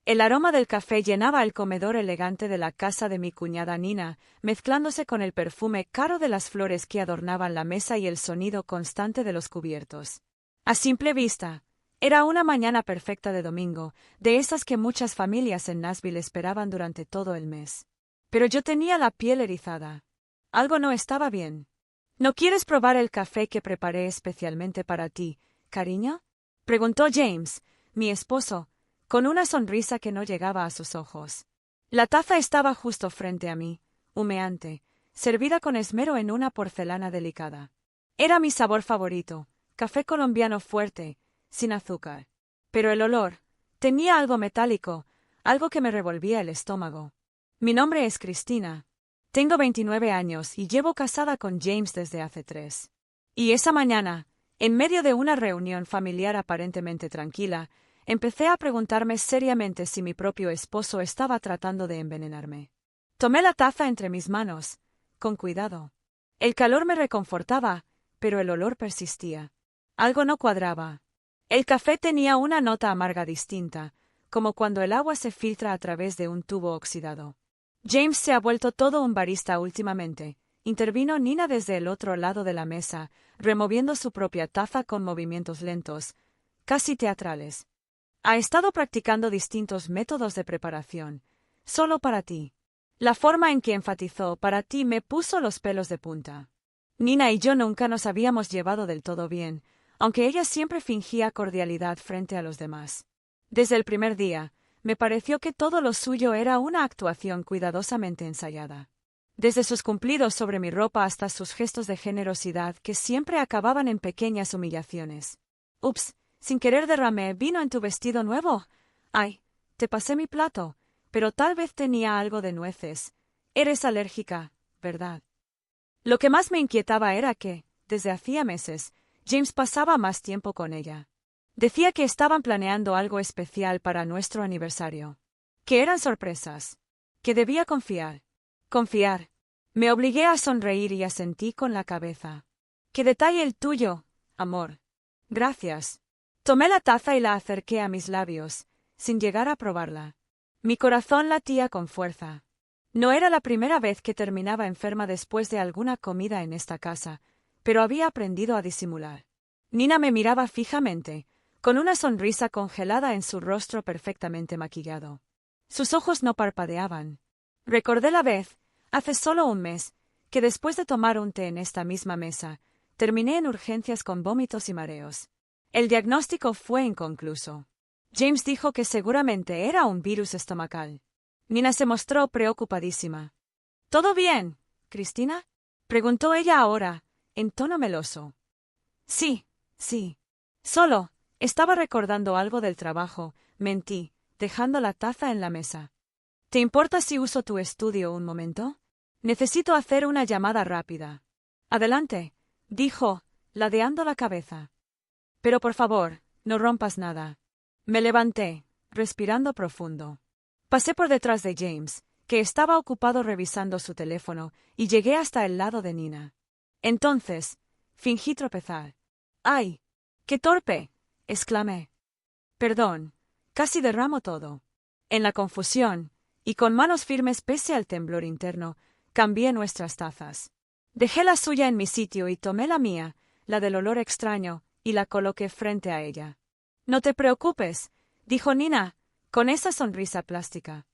El aroma del café llenaba el comedor elegante de la casa de mi cuñada Nina, mezclándose con el perfume caro de las flores que adornaban la mesa y el sonido constante de los cubiertos. A simple vista, era una mañana perfecta de domingo, de esas que muchas familias en Nashville esperaban durante todo el mes. Pero yo tenía la piel erizada. Algo no estaba bien. ¿No quieres probar el café que preparé especialmente para ti, cariño? Preguntó James, mi esposo, con una sonrisa que no llegaba a sus ojos. La taza estaba justo frente a mí, humeante, servida con esmero en una porcelana delicada. Era mi sabor favorito, café colombiano fuerte, sin azúcar. Pero el olor tenía algo metálico, algo que me revolvía el estómago. Mi nombre es Cristina. Tengo 29 años y llevo casada con James desde hace 3. Y esa mañana, en medio de una reunión familiar aparentemente tranquila, empecé a preguntarme seriamente si mi propio esposo estaba tratando de envenenarme. Tomé la taza entre mis manos, con cuidado. El calor me reconfortaba, pero el olor persistía. Algo no cuadraba. El café tenía una nota amarga distinta, como cuando el agua se filtra a través de un tubo oxidado. James se ha vuelto todo un barista últimamente, intervino Nina desde el otro lado de la mesa, removiendo su propia taza con movimientos lentos, casi teatrales. Ha estado practicando distintos métodos de preparación, solo para ti. La forma en que enfatizó para ti me puso los pelos de punta. Nina y yo nunca nos habíamos llevado del todo bien, aunque ella siempre fingía cordialidad frente a los demás. Desde el primer día, me pareció que todo lo suyo era una actuación cuidadosamente ensayada. Desde sus cumplidos sobre mi ropa hasta sus gestos de generosidad que siempre acababan en pequeñas humillaciones. Ups, sin querer derramé vino en tu vestido nuevo. Ay, te pasé mi plato, pero tal vez tenía algo de nueces. Eres alérgica, ¿verdad? Lo que más me inquietaba era que, desde hacía meses, James pasaba más tiempo con ella. Decía que estaban planeando algo especial para nuestro aniversario. Que eran sorpresas. Que debía confiar. Confiar. Me obligué a sonreír y asentí con la cabeza. ¡Qué detalle el tuyo, amor! Gracias. Tomé la taza y la acerqué a mis labios, sin llegar a probarla. Mi corazón latía con fuerza. No era la primera vez que terminaba enferma después de alguna comida en esta casa, pero había aprendido a disimular. Nina me miraba fijamente, con una sonrisa congelada en su rostro perfectamente maquillado. Sus ojos no parpadeaban. Recordé la vez, hace solo un mes, que después de tomar un té en esta misma mesa, terminé en urgencias con vómitos y mareos. El diagnóstico fue inconcluso. James dijo que seguramente era un virus estomacal. Nina se mostró preocupadísima. ¿Todo bien, Cristina? Preguntó ella ahora, en tono meloso. Sí, sí. Solo, estaba recordando algo del trabajo, mentí, dejando la taza en la mesa. ¿Te importa si uso tu estudio un momento? Necesito hacer una llamada rápida. Adelante, dijo, ladeando la cabeza. Pero por favor, no rompas nada. Me levanté, respirando profundo. Pasé por detrás de James, que estaba ocupado revisando su teléfono, y llegué hasta el lado de Nina. Entonces, fingí tropezar. ¡Ay! ¡Qué torpe! Exclamé. Perdón, casi derramo todo. En la confusión, y con manos firmes pese al temblor interno, cambié nuestras tazas. Dejé la suya en mi sitio y tomé la mía, la del olor extraño, y la coloqué frente a ella. No te preocupes, dijo Nina, con esa sonrisa plástica.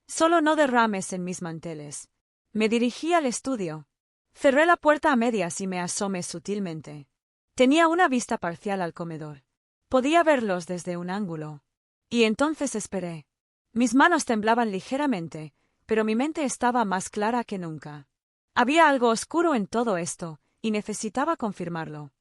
Solo no derrames en mis manteles. Me dirigí al estudio. Cerré la puerta a medias y me asomé sutilmente. Tenía una vista parcial al comedor. Podía verlos desde un ángulo. Y entonces esperé. Mis manos temblaban ligeramente, pero mi mente estaba más clara que nunca. Había algo oscuro en todo esto, y necesitaba confirmarlo.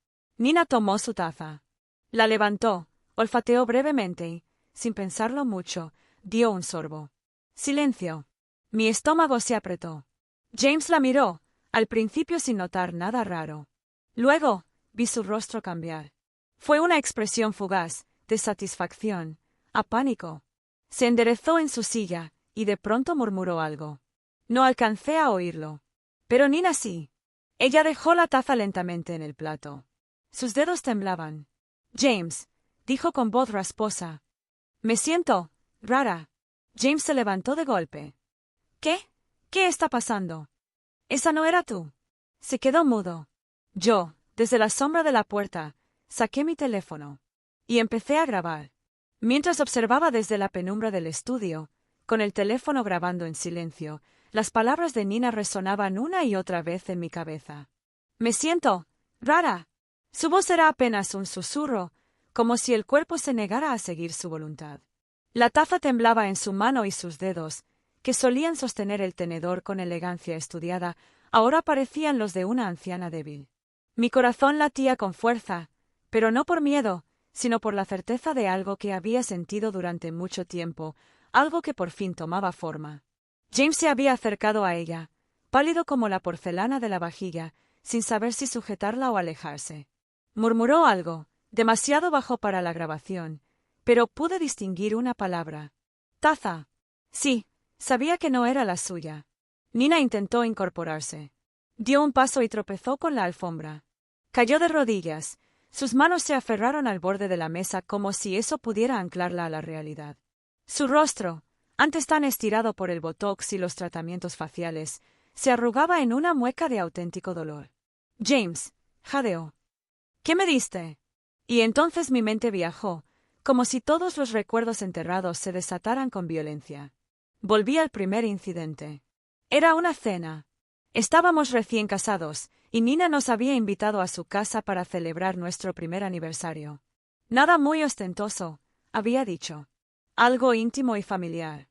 Nina tomó su taza. La levantó, olfateó brevemente y, sin pensarlo mucho, dio un sorbo. Silencio. Mi estómago se apretó. James la miró, al principio sin notar nada raro. Luego, vi su rostro cambiar. Fue una expresión fugaz, de satisfacción, a pánico. Se enderezó en su silla, y de pronto murmuró algo. No alcancé a oírlo. Pero Nina sí. Ella dejó la taza lentamente en el plato. Sus dedos temblaban. James, dijo con voz rasposa. Me siento rara. James se levantó de golpe. ¿Qué? ¿Qué está pasando? Esa no era tú. Se quedó mudo. Yo, desde la sombra de la puerta, saqué mi teléfono. Y empecé a grabar. Mientras observaba desde la penumbra del estudio, con el teléfono grabando en silencio, las palabras de Nina resonaban una y otra vez en mi cabeza. Me siento rara. Su voz era apenas un susurro, como si el cuerpo se negara a seguir su voluntad. La taza temblaba en su mano y sus dedos, que solían sostener el tenedor con elegancia estudiada, ahora parecían los de una anciana débil. Mi corazón latía con fuerza, pero no por miedo, sino por la certeza de algo que había sentido durante mucho tiempo, algo que por fin tomaba forma. James se había acercado a ella, pálido como la porcelana de la vajilla, sin saber si sujetarla o alejarse. Murmuró algo, demasiado bajo para la grabación, pero pude distinguir una palabra. Taza. Sí, sabía que no era la suya. Nina intentó incorporarse. Dio un paso y tropezó con la alfombra. Cayó de rodillas. Sus manos se aferraron al borde de la mesa como si eso pudiera anclarla a la realidad. Su rostro, antes tan estirado por el botox y los tratamientos faciales, se arrugaba en una mueca de auténtico dolor. James, jadeó. ¿Qué me diste? Y entonces mi mente viajó, como si todos los recuerdos enterrados se desataran con violencia. Volví al primer incidente. Era una cena. Estábamos recién casados, y Nina nos había invitado a su casa para celebrar nuestro primer aniversario. Nada muy ostentoso, había dicho. Algo íntimo y familiar.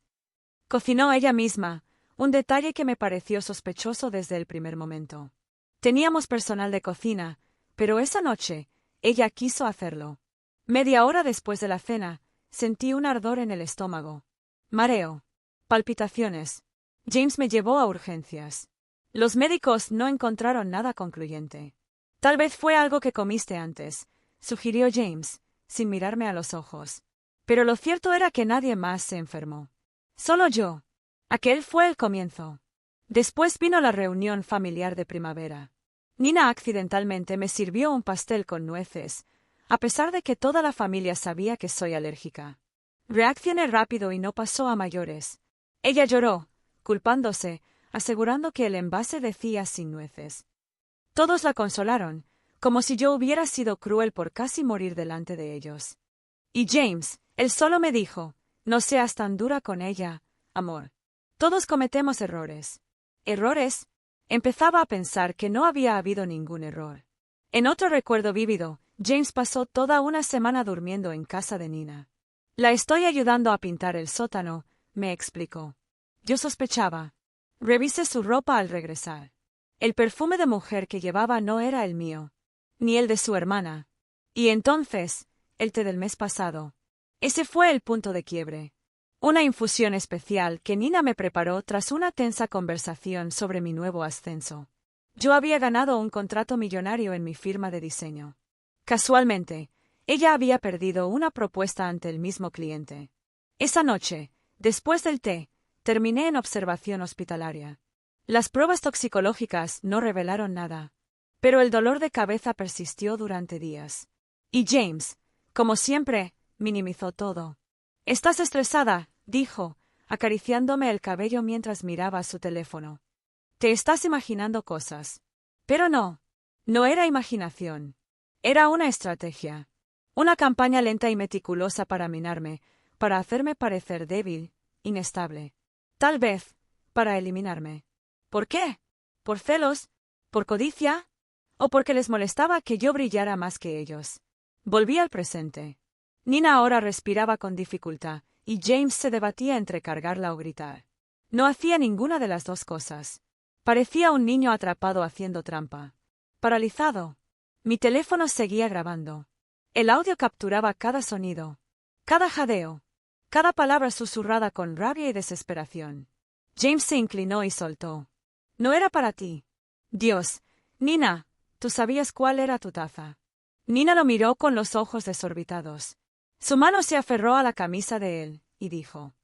Cocinó ella misma, un detalle que me pareció sospechoso desde el primer momento. Teníamos personal de cocina, pero esa noche, ella quiso hacerlo. Media hora después de la cena, sentí un ardor en el estómago. Mareo. Palpitaciones. James me llevó a urgencias. Los médicos no encontraron nada concluyente. Tal vez fue algo que comiste antes, sugirió James, sin mirarme a los ojos. Pero lo cierto era que nadie más se enfermó. Solo yo. Aquel fue el comienzo. Después vino la reunión familiar de primavera. Nina accidentalmente me sirvió un pastel con nueces, a pesar de que toda la familia sabía que soy alérgica. Reaccioné rápido y no pasó a mayores. Ella lloró, culpándose, asegurando que el envase decía sin nueces. Todos la consolaron, como si yo hubiera sido cruel por casi morir delante de ellos. Y James, él solo me dijo, no seas tan dura con ella, amor. Todos cometemos errores. ¿Errores? Empezaba a pensar que no había habido ningún error. En otro recuerdo vívido, James pasó toda una semana durmiendo en casa de Nina. La estoy ayudando a pintar el sótano, me explicó. Yo sospechaba. Revisé su ropa al regresar. El perfume de mujer que llevaba no era el mío, ni el de su hermana. Y entonces, el té del mes pasado. Ese fue el punto de quiebre. Una infusión especial que Nina me preparó tras una tensa conversación sobre mi nuevo ascenso. Yo había ganado un contrato millonario en mi firma de diseño. Casualmente, ella había perdido una propuesta ante el mismo cliente. Esa noche, después del té, terminé en observación hospitalaria. Las pruebas toxicológicas no revelaron nada, pero el dolor de cabeza persistió durante días. Y James, como siempre, minimizó todo. «Estás estresada», dijo, acariciándome el cabello mientras miraba su teléfono. «Te estás imaginando cosas». Pero no. No era imaginación. Era una estrategia. Una campaña lenta y meticulosa para minarme, para hacerme parecer débil, inestable. Tal vez, para eliminarme. ¿Por qué? ¿Por celos? ¿Por codicia? ¿O porque les molestaba que yo brillara más que ellos? Volví al presente. Nina ahora respiraba con dificultad, y James se debatía entre cargarla o gritar. No hacía ninguna de las dos cosas. Parecía un niño atrapado haciendo trampa. Paralizado. Mi teléfono seguía grabando. El audio capturaba cada sonido, cada jadeo, cada palabra susurrada con rabia y desesperación. James se inclinó y soltó. «No era para ti». «Dios, Nina, tú sabías cuál era tu taza». Nina lo miró con los ojos desorbitados. Su mano se aferró a la camisa de él, y dijo,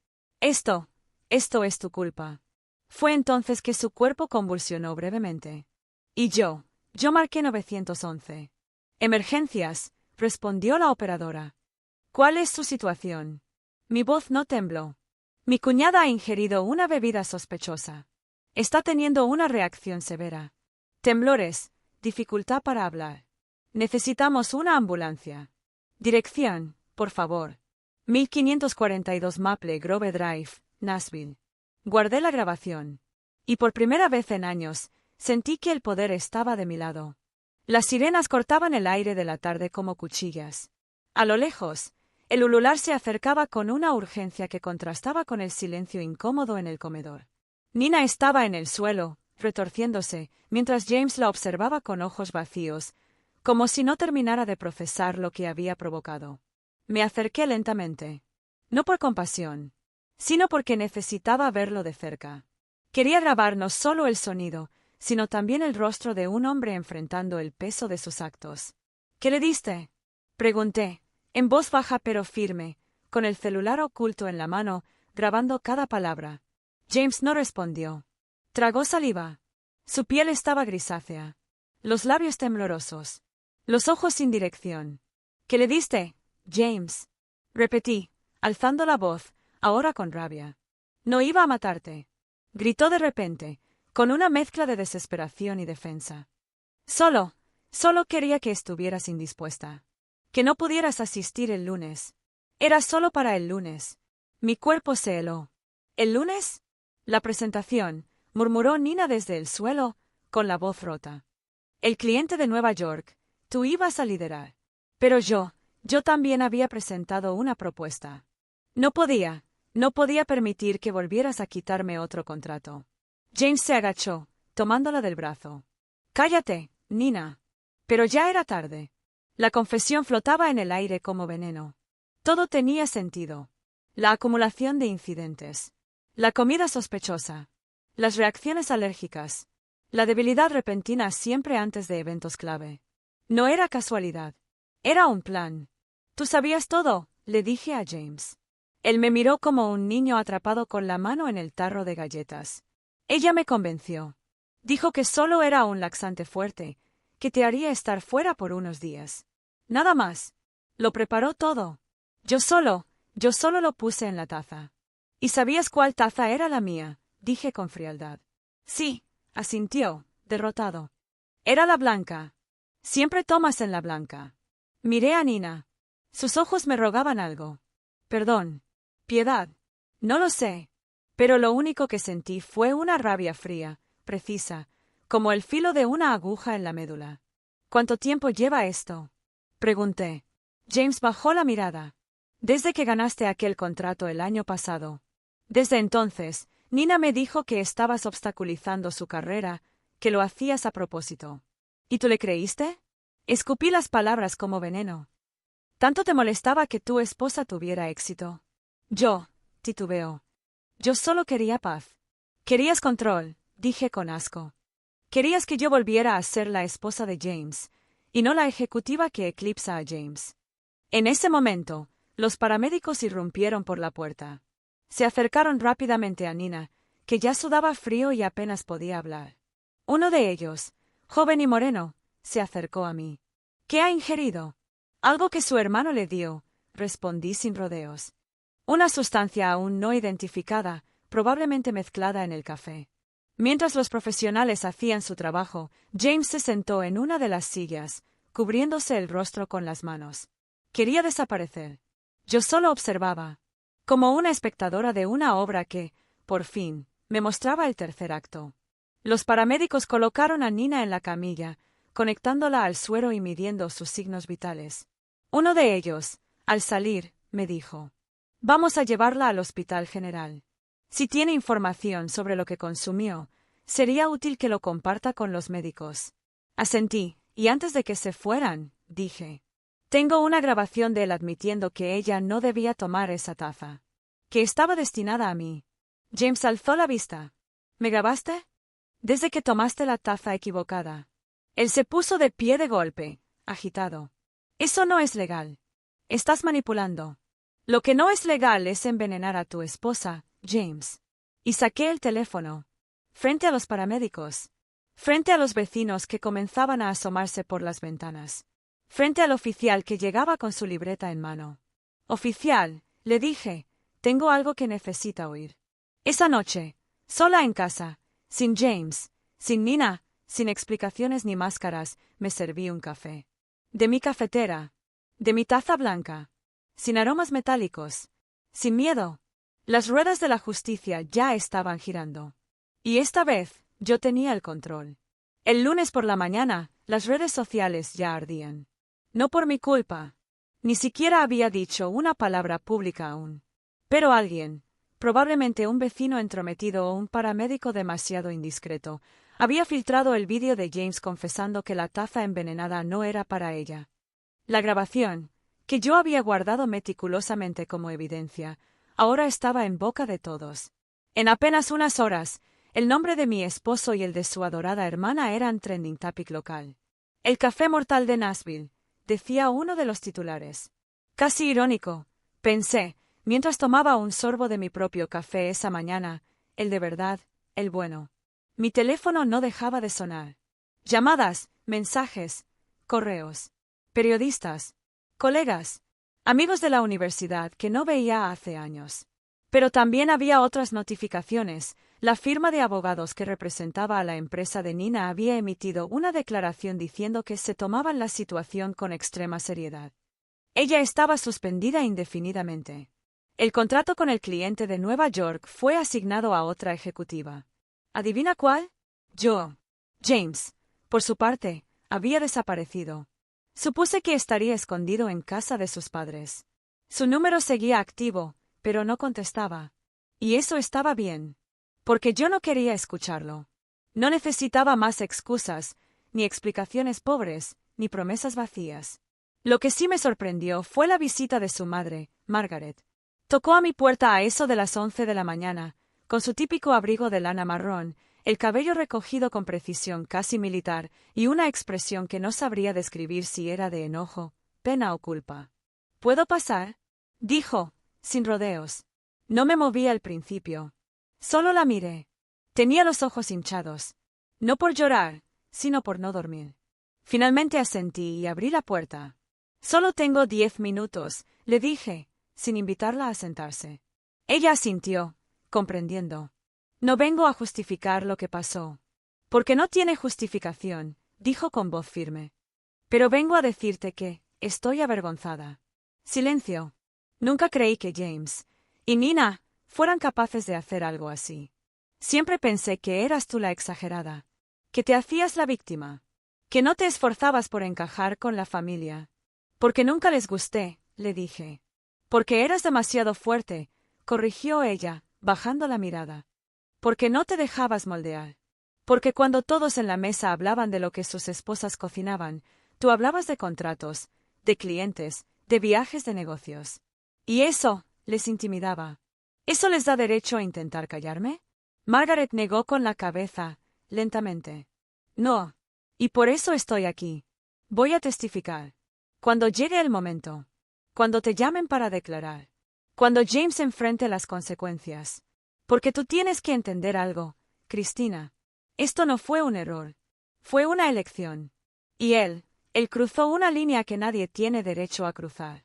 Esto es tu culpa». Fue entonces que su cuerpo convulsionó brevemente. Y yo marqué 911. «Emergencias», respondió la operadora. «¿Cuál es su situación?» Mi voz no tembló. Mi cuñada ha ingerido una bebida sospechosa. Está teniendo una reacción severa. Temblores, dificultad para hablar. Necesitamos una ambulancia. Dirección, por favor. 1542 Maple Grove Drive, Nashville. Guardé la grabación. Y por primera vez en años, sentí que el poder estaba de mi lado. Las sirenas cortaban el aire de la tarde como cuchillas. A lo lejos, el ulular se acercaba con una urgencia que contrastaba con el silencio incómodo en el comedor. Nina estaba en el suelo, retorciéndose, mientras James la observaba con ojos vacíos, como si no terminara de procesar lo que había provocado. Me acerqué lentamente. No por compasión, sino porque necesitaba verlo de cerca. Quería grabar no solo el sonido, sino también el rostro de un hombre enfrentando el peso de sus actos. ¿Qué le diste?, pregunté, en voz baja pero firme, con el celular oculto en la mano, grabando cada palabra. James no respondió. Tragó saliva. Su piel estaba grisácea. Los labios temblorosos. Los ojos sin dirección. ¿Qué le diste, James?, repetí, alzando la voz, ahora con rabia. No iba a matarte, gritó de repente, con una mezcla de desesperación y defensa. Solo quería que estuvieras indispuesta. Que no pudieras asistir el lunes. Era solo para el lunes. Mi cuerpo se heló. ¿El lunes? La presentación, murmuró Nina desde el suelo, con la voz rota. El cliente de Nueva York, tú ibas a liderar. Pero yo también había presentado una propuesta. No podía permitir que volvieras a quitarme otro contrato. James se agachó, tomándola del brazo. Cállate, Nina. Pero ya era tarde. La confesión flotaba en el aire como veneno. Todo tenía sentido. La acumulación de incidentes. La comida sospechosa. Las reacciones alérgicas. La debilidad repentina siempre antes de eventos clave. No era casualidad. Era un plan. Tú sabías todo, le dije a James. Él me miró como un niño atrapado con la mano en el tarro de galletas. Ella me convenció. Dijo que solo era un laxante fuerte, que te haría estar fuera por unos días. Nada más. Lo preparó todo. Yo solo lo puse en la taza. ¿Y sabías cuál taza era la mía?, dije con frialdad. Sí, asintió, derrotado. Era la blanca. Siempre tomas en la blanca. Miré a Nina. Sus ojos me rogaban algo. Perdón. Piedad. No lo sé. Pero lo único que sentí fue una rabia fría, precisa, como el filo de una aguja en la médula. ¿Cuánto tiempo lleva esto?, pregunté. James bajó la mirada. Desde que ganaste aquel contrato el año pasado. Desde entonces, Nina me dijo que estabas obstaculizando su carrera, que lo hacías a propósito. ¿Y tú le creíste? Escupí las palabras como veneno. ¿Tanto te molestaba que tu esposa tuviera éxito? Yo, titubeó. Yo solo quería paz. Querías control, dije con asco. Querías que yo volviera a ser la esposa de James, y no la ejecutiva que eclipsa a James. En ese momento, los paramédicos irrumpieron por la puerta. Se acercaron rápidamente a Nina, que ya sudaba frío y apenas podía hablar. Uno de ellos, joven y moreno, se acercó a mí. ¿Qué ha ingerido? Algo que su hermano le dio, respondí sin rodeos. Una sustancia aún no identificada, probablemente mezclada en el café. Mientras los profesionales hacían su trabajo, James se sentó en una de las sillas, cubriéndose el rostro con las manos. Quería desaparecer. Yo solo observaba, como una espectadora de una obra que, por fin, me mostraba el tercer acto. Los paramédicos colocaron a Nina en la camilla, conectándola al suero y midiendo sus signos vitales. Uno de ellos, al salir, me dijo: «Vamos a llevarla al Hospital General. Si tiene información sobre lo que consumió, sería útil que lo comparta con los médicos». Asentí, y antes de que se fueran, dije: «Tengo una grabación de él admitiendo que ella no debía tomar esa taza. Que estaba destinada a mí». James alzó la vista. «¿Me grabaste?» «Desde que tomaste la taza equivocada». Él se puso de pie de golpe, agitado. «Eso no es legal. Estás manipulando. Lo que no es legal es envenenar a tu esposa, James». Y saqué el teléfono. Frente a los paramédicos. Frente a los vecinos que comenzaban a asomarse por las ventanas. Frente al oficial que llegaba con su libreta en mano. «Oficial», le dije, tengo algo que necesita oír. Esa noche, sola en casa, sin James, sin Nina, sin explicaciones ni máscaras, me serví un café. De mi cafetera. De mi taza blanca. Sin aromas metálicos. Sin miedo. Las ruedas de la justicia ya estaban girando. Y esta vez, yo tenía el control. El lunes por la mañana, las redes sociales ya ardían. No por mi culpa. Ni siquiera había dicho una palabra pública aún. Pero alguien, probablemente un vecino entrometido o un paramédico demasiado indiscreto, había filtrado el vídeo de James confesando que la taza envenenada no era para ella. La grabación, que yo había guardado meticulosamente como evidencia, ahora estaba en boca de todos. En apenas unas horas, el nombre de mi esposo y el de su adorada hermana eran trending topic local. El café mortal de Nashville, decía uno de los titulares. Casi irónico, pensé, mientras tomaba un sorbo de mi propio café esa mañana, el de verdad, el bueno. Mi teléfono no dejaba de sonar. Llamadas, mensajes, correos. Periodistas, colegas, amigos de la universidad que no veía hace años. Pero también había otras notificaciones. La firma de abogados que representaba a la empresa de Nina había emitido una declaración diciendo que se tomaban la situación con extrema seriedad. Ella estaba suspendida indefinidamente. El contrato con el cliente de Nueva York fue asignado a otra ejecutiva. ¿Adivina cuál? Yo. James, por su parte, había desaparecido. Supuse que estaría escondido en casa de sus padres. Su número seguía activo, pero no contestaba. Y eso estaba bien. Porque yo no quería escucharlo. No necesitaba más excusas, ni explicaciones pobres, ni promesas vacías. Lo que sí me sorprendió fue la visita de su madre, Margaret. Tocó a mi puerta a eso de las 11 de la mañana, con su típico abrigo de lana marrón, el cabello recogido con precisión casi militar y una expresión que no sabría describir si era de enojo, pena o culpa. ¿Puedo pasar? Dijo, sin rodeos. No me moví al principio. Solo la miré. Tenía los ojos hinchados. No por llorar, sino por no dormir. Finalmente asentí y abrí la puerta. Solo tengo 10 minutos, le dije, sin invitarla a sentarse. Ella asintió, comprendiendo. No vengo a justificar lo que pasó. Porque no tiene justificación, dijo con voz firme. Pero vengo a decirte que estoy avergonzada. Silencio. Nunca creí que James y Nina fueran capaces de hacer algo así. Siempre pensé que eras tú la exagerada, que te hacías la víctima, que no te esforzabas por encajar con la familia. Porque nunca les gusté, le dije. Porque eras demasiado fuerte, corrigió ella, bajando la mirada. Porque no te dejabas moldear. Porque cuando todos en la mesa hablaban de lo que sus esposas cocinaban, tú hablabas de contratos, de clientes, de viajes de negocios. Y eso les intimidaba. ¿Eso les da derecho a intentar callarme? Margaret negó con la cabeza, lentamente. No. Y por eso estoy aquí. Voy a testificar. Cuando llegue el momento. Cuando te llamen para declarar. Cuando James enfrente las consecuencias. Porque tú tienes que entender algo, Cristina. Esto no fue un error. Fue una elección. Y él cruzó una línea que nadie tiene derecho a cruzar.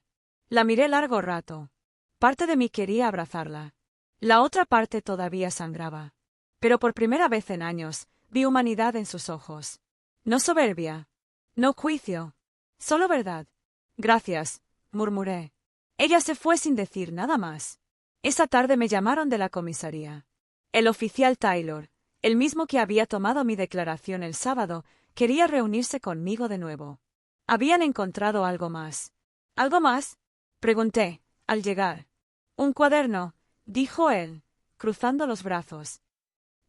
La miré largo rato. Parte de mí quería abrazarla. La otra parte todavía sangraba. Pero por primera vez en años, vi humanidad en sus ojos. No soberbia. No juicio. Solo verdad. Gracias, murmuré. Ella se fue sin decir nada más. Esa tarde me llamaron de la comisaría. El oficial Taylor, el mismo que había tomado mi declaración el sábado, quería reunirse conmigo de nuevo. Habían encontrado algo más. ¿Algo más? Pregunté, al llegar. Un cuaderno, dijo él, cruzando los brazos.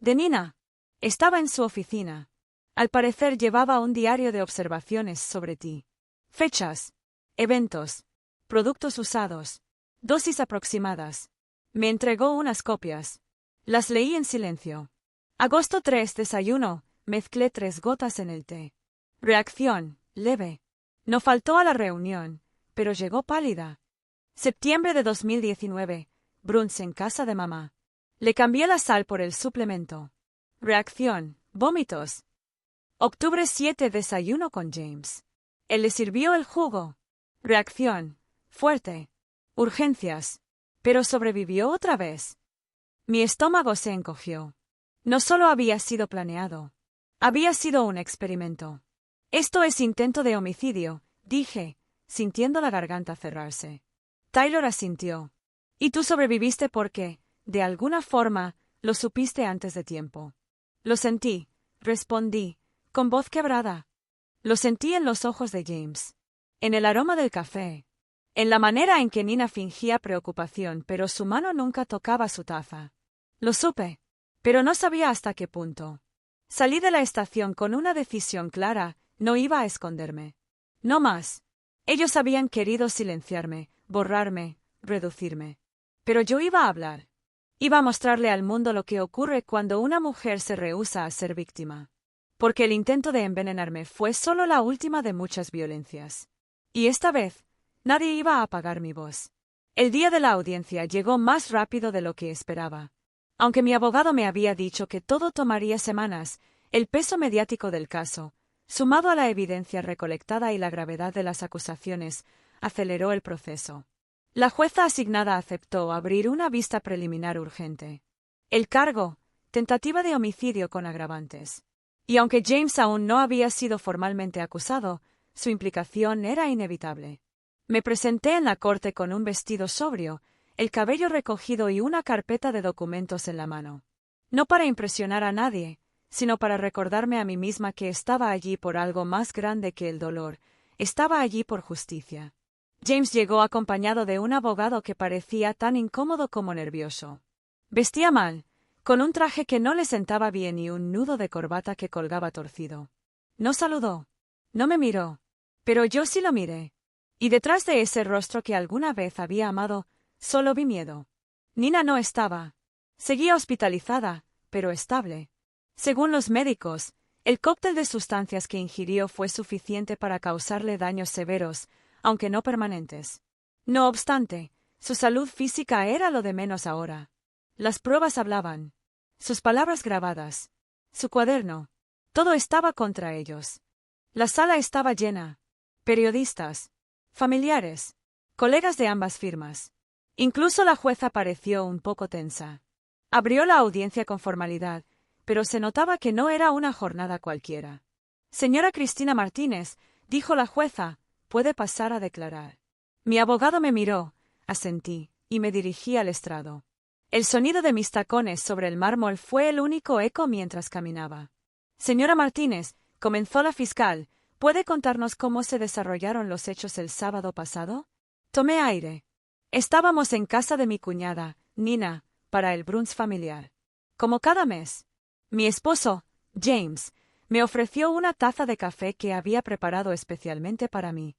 De Nina. Estaba en su oficina. Al parecer llevaba un diario de observaciones sobre ti. Fechas, eventos, productos usados, dosis aproximadas. Me entregó unas copias. Las leí en silencio. Agosto 3, desayuno, mezclé 3 gotas en el té. Reacción, leve. No faltó a la reunión, pero llegó pálida. Septiembre de 2019, brunch en casa de mamá. Le cambié la sal por el suplemento. Reacción, vómitos. Octubre 7, desayuno con James. Él le sirvió el jugo. Reacción, fuerte. Urgencias. Pero sobrevivió otra vez. Mi estómago se encogió. No solo había sido planeado. Había sido un experimento. Esto es intento de homicidio, dije, sintiendo la garganta cerrarse. Taylor asintió. Y tú sobreviviste porque, de alguna forma, lo supiste antes de tiempo. Lo sentí, respondí, con voz quebrada. Lo sentí en los ojos de James. En el aroma del café. En la manera en que Nina fingía preocupación, pero su mano nunca tocaba su taza. Lo supe, pero no sabía hasta qué punto. Salí de la estación con una decisión clara, no iba a esconderme. No más. Ellos habían querido silenciarme, borrarme, reducirme. Pero yo iba a hablar. Iba a mostrarle al mundo lo que ocurre cuando una mujer se rehúsa a ser víctima. Porque el intento de envenenarme fue solo la última de muchas violencias. Y esta vez, nadie iba a apagar mi voz. El día de la audiencia llegó más rápido de lo que esperaba. Aunque mi abogado me había dicho que todo tomaría semanas, el peso mediático del caso, sumado a la evidencia recolectada y la gravedad de las acusaciones, aceleró el proceso. La jueza asignada aceptó abrir una vista preliminar urgente. El cargo, tentativa de homicidio con agravantes. Y aunque James aún no había sido formalmente acusado, su implicación era inevitable. Me presenté en la corte con un vestido sobrio, el cabello recogido y una carpeta de documentos en la mano. No para impresionar a nadie, sino para recordarme a mí misma que estaba allí por algo más grande que el dolor, estaba allí por justicia. James llegó acompañado de un abogado que parecía tan incómodo como nervioso. Vestía mal, con un traje que no le sentaba bien y un nudo de corbata que colgaba torcido. No saludó. No me miró. Pero yo sí lo miré. Y detrás de ese rostro que alguna vez había amado, solo vi miedo. Nina no estaba. Seguía hospitalizada, pero estable. Según los médicos, el cóctel de sustancias que ingirió fue suficiente para causarle daños severos, aunque no permanentes. No obstante, su salud física era lo de menos ahora. Las pruebas hablaban. Sus palabras grabadas. Su cuaderno. Todo estaba contra ellos. La sala estaba llena. Periodistas. Familiares. Colegas de ambas firmas. Incluso la jueza pareció un poco tensa. Abrió la audiencia con formalidad, pero se notaba que no era una jornada cualquiera. Señora Cristina Martínez, dijo la jueza, puede pasar a declarar. Mi abogado me miró, asentí, y me dirigí al estrado. El sonido de mis tacones sobre el mármol fue el único eco mientras caminaba. Señora Martínez, comenzó la fiscal, ¿puede contarnos cómo se desarrollaron los hechos el sábado pasado? Tomé aire. Estábamos en casa de mi cuñada, Nina, para el brunch familiar. Como cada mes. Mi esposo, James, me ofreció una taza de café que había preparado especialmente para mí.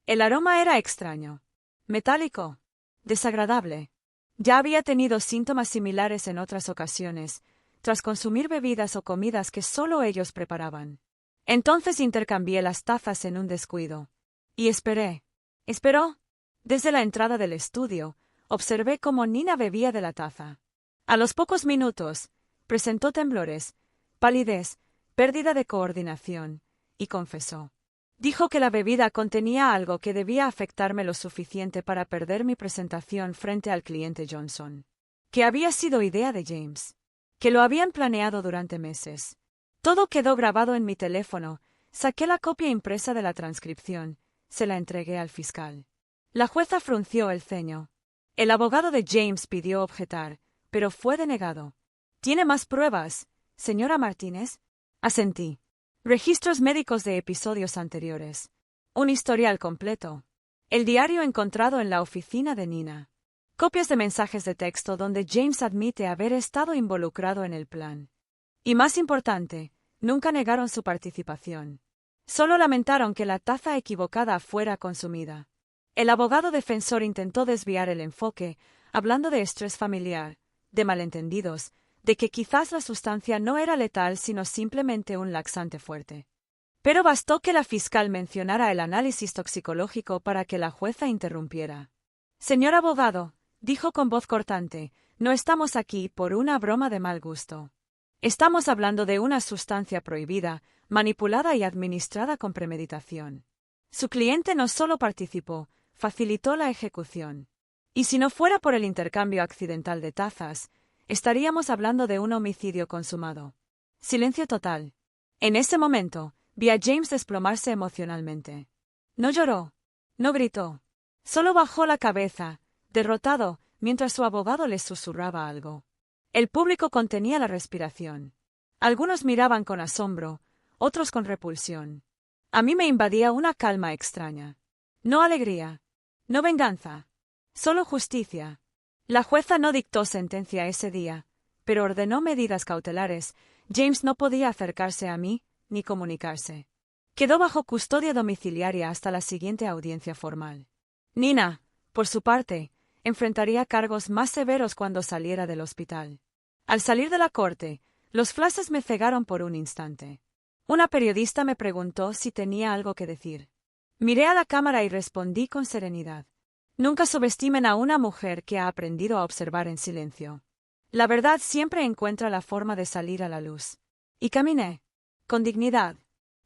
El aroma era extraño. Metálico. Desagradable. Ya había tenido síntomas similares en otras ocasiones, tras consumir bebidas o comidas que solo ellos preparaban. Entonces intercambié las tazas en un descuido. Y esperé. ¿Esperó? Desde la entrada del estudio, observé cómo Nina bebía de la taza. A los pocos minutos, presentó temblores, palidez, pérdida de coordinación, y confesó. Dijo que la bebida contenía algo que debía afectarme lo suficiente para perder mi presentación frente al cliente Johnson. Que había sido idea de James. Que lo habían planeado durante meses. Todo quedó grabado en mi teléfono, saqué la copia impresa de la transcripción, se la entregué al fiscal. La jueza frunció el ceño. El abogado de James pidió objetar, pero fue denegado. ¿Tiene más pruebas, señora Martínez? Asentí. Registros médicos de episodios anteriores. Un historial completo. El diario encontrado en la oficina de Nina. Copias de mensajes de texto donde James admite haber estado involucrado en el plan. Y más importante, nunca negaron su participación. Solo lamentaron que la taza equivocada fuera consumida. El abogado defensor intentó desviar el enfoque, hablando de estrés familiar, de malentendidos, de que quizás la sustancia no era letal sino simplemente un laxante fuerte. Pero bastó que la fiscal mencionara el análisis toxicológico para que la jueza interrumpiera. Señor abogado, dijo con voz cortante, no estamos aquí por una broma de mal gusto. Estamos hablando de una sustancia prohibida, manipulada y administrada con premeditación. Su cliente no solo participó, facilitó la ejecución. Y si no fuera por el intercambio accidental de tazas, estaríamos hablando de un homicidio consumado. Silencio total. En ese momento, vi a James desplomarse emocionalmente. No lloró. No gritó. Solo bajó la cabeza, derrotado, mientras su abogado le susurraba algo. El público contenía la respiración. Algunos miraban con asombro, otros con repulsión. A mí me invadía una calma extraña. No alegría. No venganza. Solo justicia. La jueza no dictó sentencia ese día, pero ordenó medidas cautelares. James no podía acercarse a mí, ni comunicarse. Quedó bajo custodia domiciliaria hasta la siguiente audiencia formal. Nina, por su parte, enfrentaría cargos más severos cuando saliera del hospital. Al salir de la corte, los flashes me cegaron por un instante. Una periodista me preguntó si tenía algo que decir. Miré a la cámara y respondí con serenidad. Nunca subestimen a una mujer que ha aprendido a observar en silencio. La verdad siempre encuentra la forma de salir a la luz. Y caminé. Con dignidad.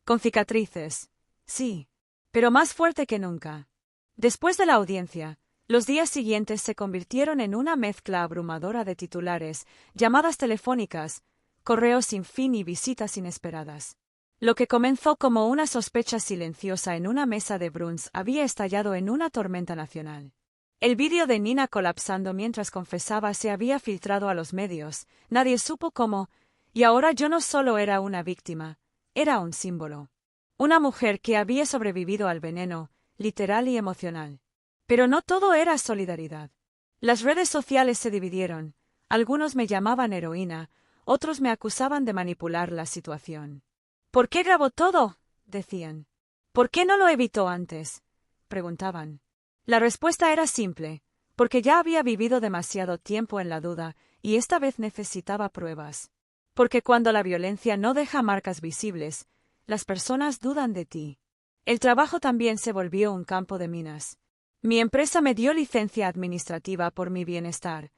Con cicatrices. Sí. Pero más fuerte que nunca. Después de la audiencia, los días siguientes se convirtieron en una mezcla abrumadora de titulares, llamadas telefónicas, correos sin fin y visitas inesperadas. Lo que comenzó como una sospecha silenciosa en una mesa de brunch había estallado en una tormenta nacional. El vídeo de Nina colapsando mientras confesaba se había filtrado a los medios, nadie supo cómo, y ahora yo no solo era una víctima, era un símbolo. Una mujer que había sobrevivido al veneno, literal y emocional. Pero no todo era solidaridad. Las redes sociales se dividieron, algunos me llamaban heroína, otros me acusaban de manipular la situación. ¿Por qué grabó todo?, decían. ¿Por qué no lo evitó antes?, preguntaban. La respuesta era simple, porque ya había vivido demasiado tiempo en la duda, y esta vez necesitaba pruebas. Porque cuando la violencia no deja marcas visibles, las personas dudan de ti. El trabajo también se volvió un campo de minas. Mi empresa me dio licencia administrativa por mi bienestar,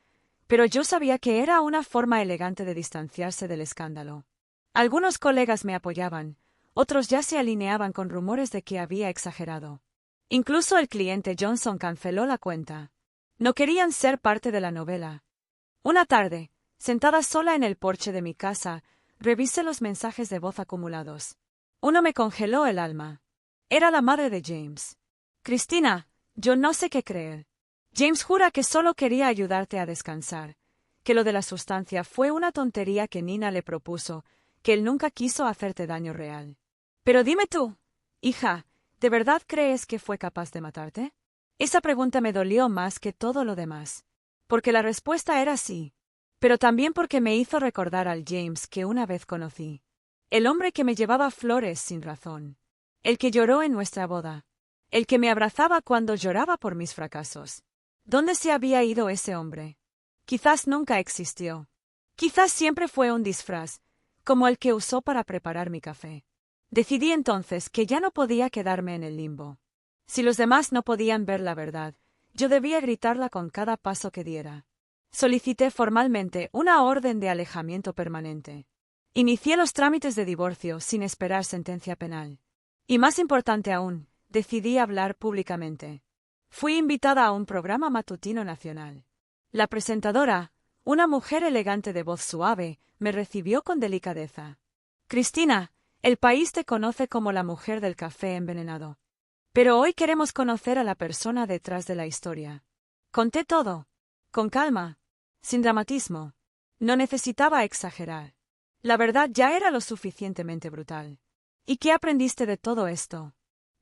pero yo sabía que era una forma elegante de distanciarse del escándalo. Algunos colegas me apoyaban, otros ya se alineaban con rumores de que había exagerado. Incluso el cliente Johnson canceló la cuenta. No querían ser parte de la novela. Una tarde, sentada sola en el porche de mi casa, revisé los mensajes de voz acumulados. Uno me congeló el alma. Era la madre de James. Cristina, yo no sé qué creer. James jura que solo quería ayudarte a descansar, que lo de la sustancia fue una tontería que Nina le propuso, que él nunca quiso hacerte daño real. Pero dime tú, hija, ¿de verdad crees que fue capaz de matarte? Esa pregunta me dolió más que todo lo demás. Porque la respuesta era sí. Pero también porque me hizo recordar al James que una vez conocí. El hombre que me llevaba flores sin razón. El que lloró en nuestra boda. El que me abrazaba cuando lloraba por mis fracasos. ¿Dónde se había ido ese hombre? Quizás nunca existió. Quizás siempre fue un disfraz, como el que usó para preparar mi café. Decidí entonces que ya no podía quedarme en el limbo. Si los demás no podían ver la verdad, yo debía gritarla con cada paso que diera. Solicité formalmente una orden de alejamiento permanente. Inicié los trámites de divorcio sin esperar sentencia penal. Y más importante aún, decidí hablar públicamente. Fui invitada a un programa matutino nacional. La presentadora, una mujer elegante de voz suave, me recibió con delicadeza. Cristina, el país te conoce como la mujer del café envenenado. Pero hoy queremos conocer a la persona detrás de la historia. Conté todo. Con calma. Sin dramatismo. No necesitaba exagerar. La verdad ya era lo suficientemente brutal. ¿Y qué aprendiste de todo esto?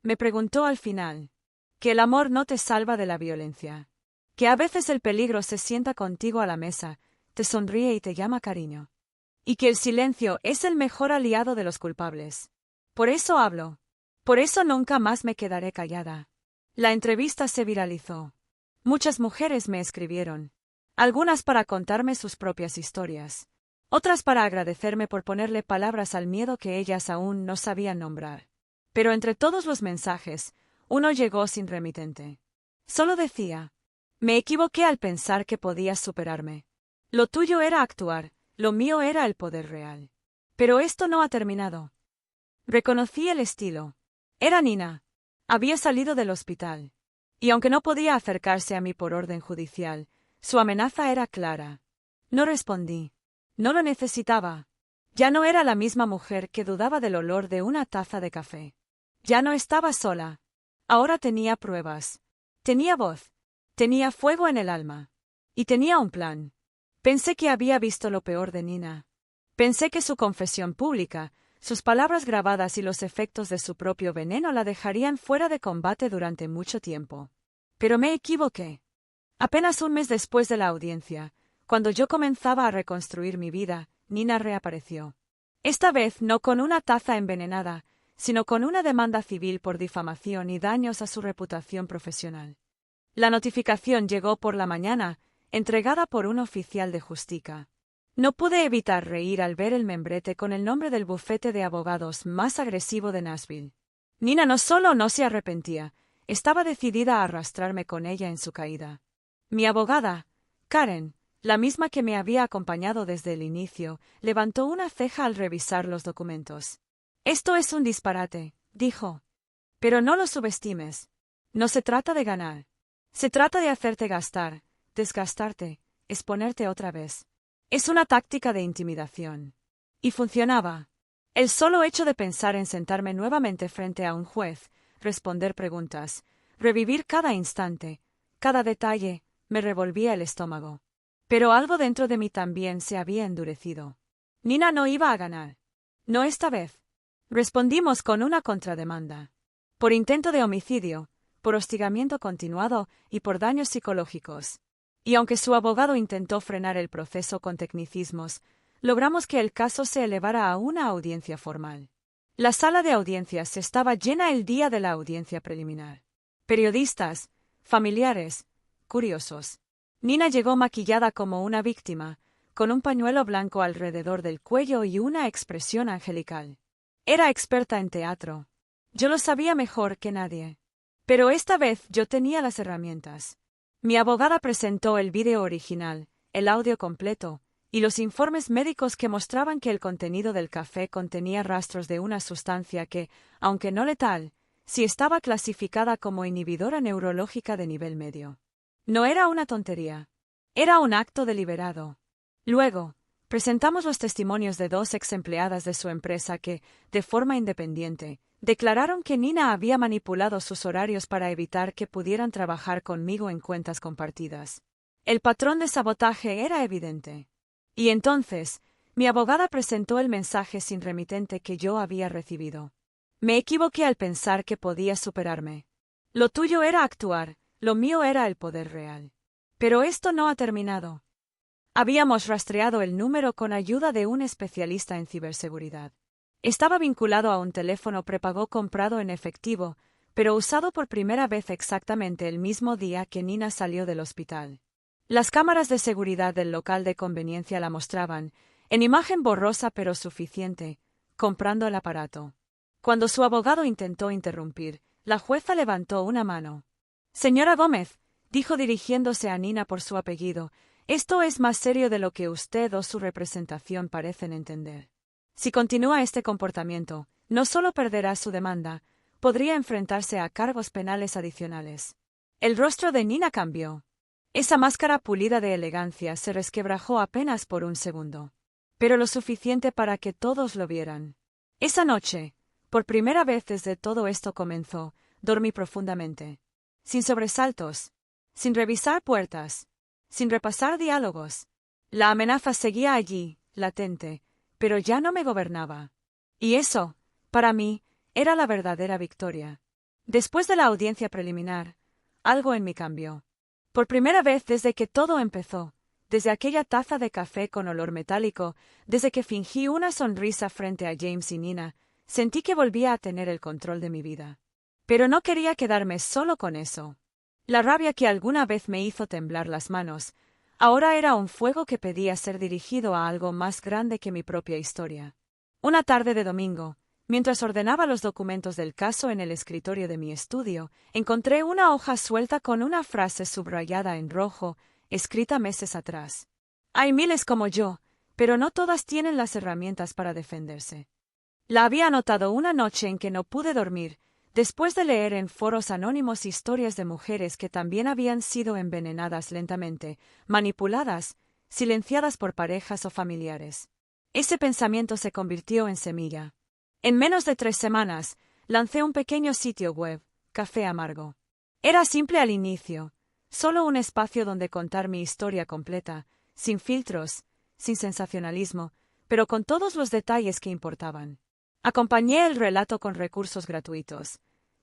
Me preguntó al final. Que el amor no te salva de la violencia. Que a veces el peligro se sienta contigo a la mesa, te sonríe y te llama cariño. Y que el silencio es el mejor aliado de los culpables. Por eso hablo. Por eso nunca más me quedaré callada. La entrevista se viralizó. Muchas mujeres me escribieron. Algunas para contarme sus propias historias. Otras para agradecerme por ponerle palabras al miedo que ellas aún no sabían nombrar. Pero entre todos los mensajes, uno llegó sin remitente. Solo decía: me equivoqué al pensar que podías superarme. Lo tuyo era actuar, lo mío era el poder real. Pero esto no ha terminado. Reconocí el estilo. Era Nina. Había salido del hospital. Y aunque no podía acercarse a mí por orden judicial, su amenaza era clara. No respondí. No lo necesitaba. Ya no era la misma mujer que dudaba del olor de una taza de café. Ya no estaba sola. Ahora tenía pruebas. Tenía voz. Tenía fuego en el alma. Y tenía un plan. Pensé que había visto lo peor de Nina. Pensé que su confesión pública, sus palabras grabadas y los efectos de su propio veneno la dejarían fuera de combate durante mucho tiempo. Pero me equivoqué. Apenas un mes después de la audiencia, cuando yo comenzaba a reconstruir mi vida, Nina reapareció. Esta vez no con una taza envenenada, sino con una demanda civil por difamación y daños a su reputación profesional. La notificación llegó por la mañana, entregada por un oficial de justicia. No pude evitar reír al ver el membrete con el nombre del bufete de abogados más agresivo de Nashville. Nina no solo no se arrepentía, estaba decidida a arrastrarme con ella en su caída. Mi abogada, Karen, la misma que me había acompañado desde el inicio, levantó una ceja al revisar los documentos. «Esto es un disparate», dijo. «Pero no lo subestimes. No se trata de ganar. Se trata de hacerte gastar, desgastarte, exponerte otra vez. Es una táctica de intimidación». Y funcionaba. El solo hecho de pensar en sentarme nuevamente frente a un juez, responder preguntas, revivir cada instante, cada detalle, me revolvía el estómago. Pero algo dentro de mí también se había endurecido. Nina no iba a ganar. No esta vez. Respondimos con una contrademanda. Por intento de homicidio, por hostigamiento continuado y por daños psicológicos. Y aunque su abogado intentó frenar el proceso con tecnicismos, logramos que el caso se elevara a una audiencia formal. La sala de audiencias estaba llena el día de la audiencia preliminar. Periodistas, familiares, curiosos. Nina llegó maquillada como una víctima, con un pañuelo blanco alrededor del cuello y una expresión angelical. Era experta en teatro. Yo lo sabía mejor que nadie. Pero esta vez yo tenía las herramientas. Mi abogada presentó el vídeo original, el audio completo, y los informes médicos que mostraban que el contenido del café contenía rastros de una sustancia que, aunque no letal, sí estaba clasificada como inhibidora neurológica de nivel medio. No era una tontería. Era un acto deliberado. Luego, presentamos los testimonios de 2 ex empleadas de su empresa que, de forma independiente, declararon que Nina había manipulado sus horarios para evitar que pudieran trabajar conmigo en cuentas compartidas. El patrón de sabotaje era evidente. Y entonces, mi abogada presentó el mensaje sin remitente que yo había recibido. Me equivoqué al pensar que podía superarme. Lo tuyo era actuar, lo mío era el poder real. Pero esto no ha terminado. Habíamos rastreado el número con ayuda de un especialista en ciberseguridad. Estaba vinculado a un teléfono prepago comprado en efectivo, pero usado por primera vez exactamente el mismo día que Nina salió del hospital. Las cámaras de seguridad del local de conveniencia la mostraban, en imagen borrosa pero suficiente, comprando el aparato. Cuando su abogado intentó interrumpir, la jueza levantó una mano. «Señora Gómez», dijo dirigiéndose a Nina por su apellido, «esto es más serio de lo que usted o su representación parecen entender. Si continúa este comportamiento, no solo perderá su demanda, podría enfrentarse a cargos penales adicionales». El rostro de Nina cambió. Esa máscara pulida de elegancia se resquebrajó apenas por un segundo. Pero lo suficiente para que todos lo vieran. Esa noche, por primera vez desde todo esto comenzó, dormí profundamente. Sin sobresaltos, sin revisar puertas, sin repasar diálogos. La amenaza seguía allí, latente, pero ya no me gobernaba. Y eso, para mí, era la verdadera victoria. Después de la audiencia preliminar, algo en mí cambió. Por primera vez desde que todo empezó, desde aquella taza de café con olor metálico, desde que fingí una sonrisa frente a James y Nina, sentí que volvía a tener el control de mi vida. Pero no quería quedarme solo con eso. La rabia que alguna vez me hizo temblar las manos, ahora era un fuego que pedía ser dirigido a algo más grande que mi propia historia. Una tarde de domingo, mientras ordenaba los documentos del caso en el escritorio de mi estudio, encontré una hoja suelta con una frase subrayada en rojo, escrita meses atrás. «Hay miles como yo, pero no todas tienen las herramientas para defenderse». La había anotado una noche en que no pude dormir, Después de leer en foros anónimos historias de mujeres que también habían sido envenenadas lentamente, manipuladas, silenciadas por parejas o familiares. Ese pensamiento se convirtió en semilla. En menos de 3 semanas, lancé un pequeño sitio web, Café Amargo. Era simple al inicio, solo un espacio donde contar mi historia completa, sin filtros, sin sensacionalismo, pero con todos los detalles que importaban. Acompañé el relato con recursos gratuitos,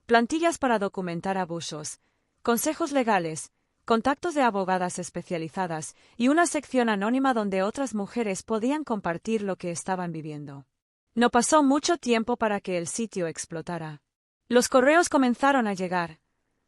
plantillas para documentar abusos, consejos legales, contactos de abogadas especializadas y una sección anónima donde otras mujeres podían compartir lo que estaban viviendo. No pasó mucho tiempo para que el sitio explotara. Los correos comenzaron a llegar.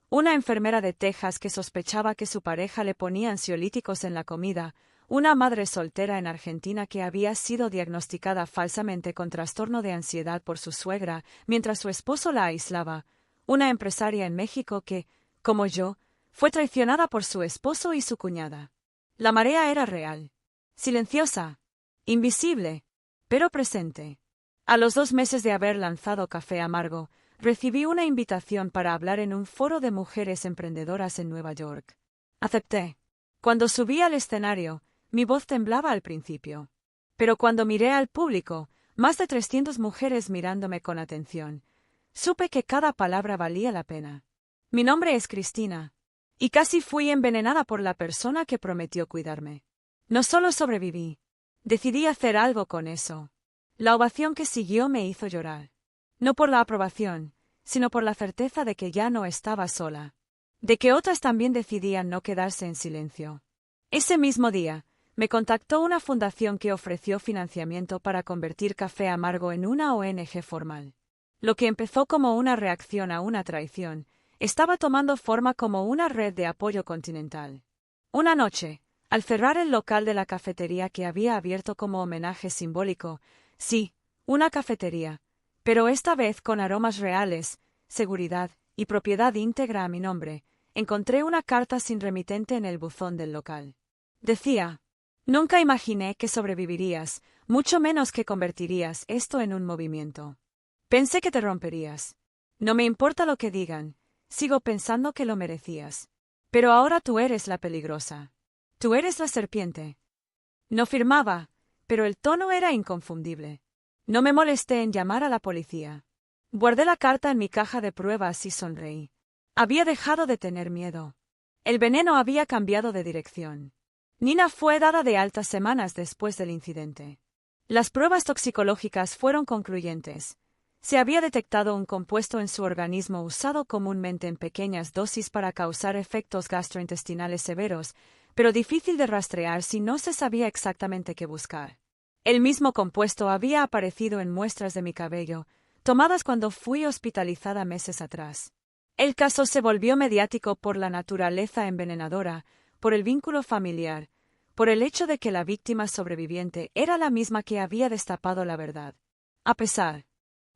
Una enfermera de Texas que sospechaba que su pareja le ponía ansiolíticos en la comida, una madre soltera en Argentina que había sido diagnosticada falsamente con trastorno de ansiedad por su suegra mientras su esposo la aislaba, una empresaria en México que, como yo, fue traicionada por su esposo y su cuñada. La marea era real, silenciosa, invisible, pero presente. A los 2 meses de haber lanzado Café Amargo, recibí una invitación para hablar en un foro de mujeres emprendedoras en Nueva York. Acepté. Cuando subí al escenario, mi voz temblaba al principio. Pero cuando miré al público, más de 300 mujeres mirándome con atención, supe que cada palabra valía la pena. Mi nombre es Cristina. Y casi fui envenenada por la persona que prometió cuidarme. No solo sobreviví. Decidí hacer algo con eso. La ovación que siguió me hizo llorar. No por la aprobación, sino por la certeza de que ya no estaba sola. De que otras también decidían no quedarse en silencio. Ese mismo día, me contactó una fundación que ofreció financiamiento para convertir Café Amargo en una ONG formal. Lo que empezó como una reacción a una traición, estaba tomando forma como una red de apoyo continental. Una noche, al cerrar el local de la cafetería que había abierto como homenaje simbólico, sí, una cafetería, pero esta vez con aromas reales, seguridad y propiedad íntegra a mi nombre, encontré una carta sin remitente en el buzón del local. Decía: nunca imaginé que sobrevivirías, mucho menos que convertirías esto en un movimiento. Pensé que te romperías. No me importa lo que digan. Sigo pensando que lo merecías. Pero ahora tú eres la peligrosa. Tú eres la serpiente. No firmaba, pero el tono era inconfundible. No me molesté en llamar a la policía. Guardé la carta en mi caja de pruebas y sonreí. Había dejado de tener miedo. El veneno había cambiado de dirección. Nina fue dada de alta semanas después del incidente. Las pruebas toxicológicas fueron concluyentes. Se había detectado un compuesto en su organismo usado comúnmente en pequeñas dosis para causar efectos gastrointestinales severos, pero difícil de rastrear si no se sabía exactamente qué buscar. El mismo compuesto había aparecido en muestras de mi cabello, tomadas cuando fui hospitalizada meses atrás. El caso se volvió mediático por la naturaleza envenenadora, por el vínculo familiar, por el hecho de que la víctima sobreviviente era la misma que había destapado la verdad. A pesar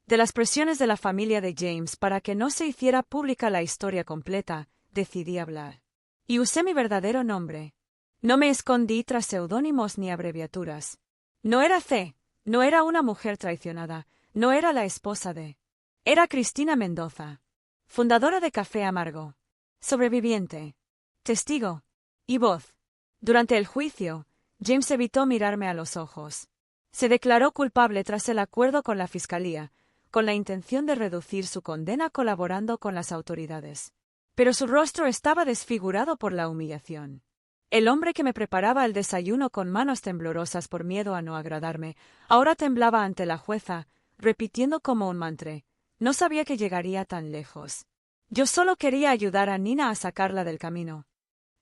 de las presiones de la familia de James para que no se hiciera pública la historia completa, decidí hablar. Y usé mi verdadero nombre. No me escondí tras seudónimos ni abreviaturas. No era C, no era una mujer traicionada, no era la esposa de. Era Cristina Mendoza, fundadora de Café Amargo, sobreviviente, testigo y voz. Durante el juicio, James evitó mirarme a los ojos. Se declaró culpable tras el acuerdo con la fiscalía, con la intención de reducir su condena colaborando con las autoridades. Pero su rostro estaba desfigurado por la humillación. El hombre que me preparaba el desayuno con manos temblorosas por miedo a no agradarme, ahora temblaba ante la jueza, repitiendo como un mantra: no sabía que llegaría tan lejos. Yo solo quería ayudar a Nina a sacarla del camino.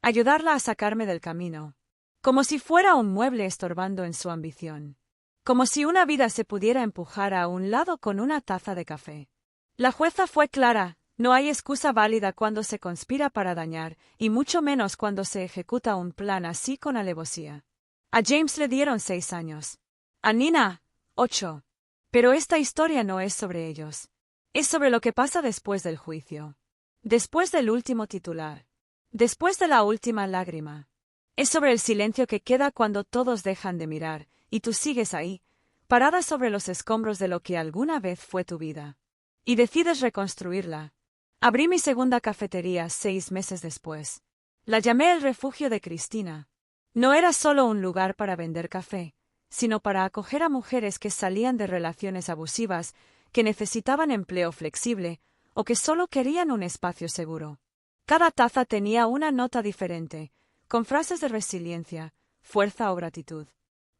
Ayudarla a sacarme del camino. Como si fuera un mueble estorbando en su ambición. Como si una vida se pudiera empujar a un lado con una taza de café. La jueza fue clara: no hay excusa válida cuando se conspira para dañar, y mucho menos cuando se ejecuta un plan así con alevosía. A James le dieron 6 años. A Nina, 8. Pero esta historia no es sobre ellos. Es sobre lo que pasa después del juicio. Después del último titular. Después de la última lágrima. Es sobre el silencio que queda cuando todos dejan de mirar, y tú sigues ahí, parada sobre los escombros de lo que alguna vez fue tu vida. Y decides reconstruirla. Abrí mi segunda cafetería 6 meses después. La llamé el Refugio de Cristina. No era solo un lugar para vender café, sino para acoger a mujeres que salían de relaciones abusivas, que necesitaban empleo flexible o que solo querían un espacio seguro. Cada taza tenía una nota diferente, con frases de resiliencia, fuerza o gratitud.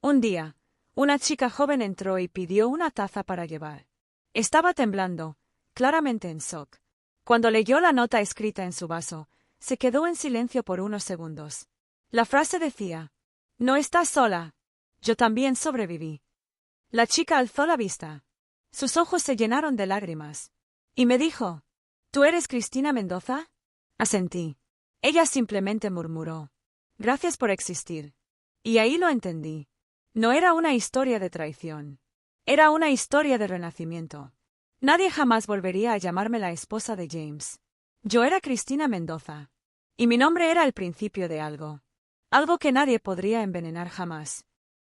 Un día, una chica joven entró y pidió una taza para llevar. Estaba temblando, claramente en shock. Cuando leyó la nota escrita en su vaso, se quedó en silencio por unos segundos. La frase decía: «No estás sola. Yo también sobreviví». La chica alzó la vista. Sus ojos se llenaron de lágrimas. Y me dijo: «¿Tú eres Cristina Mendoza?». Asentí. Ella simplemente murmuró: «Gracias por existir». Y ahí lo entendí. No era una historia de traición. Era una historia de renacimiento. Nadie jamás volvería a llamarme la esposa de James. Yo era Cristina Mendoza. Y mi nombre era el principio de algo. Algo que nadie podría envenenar jamás.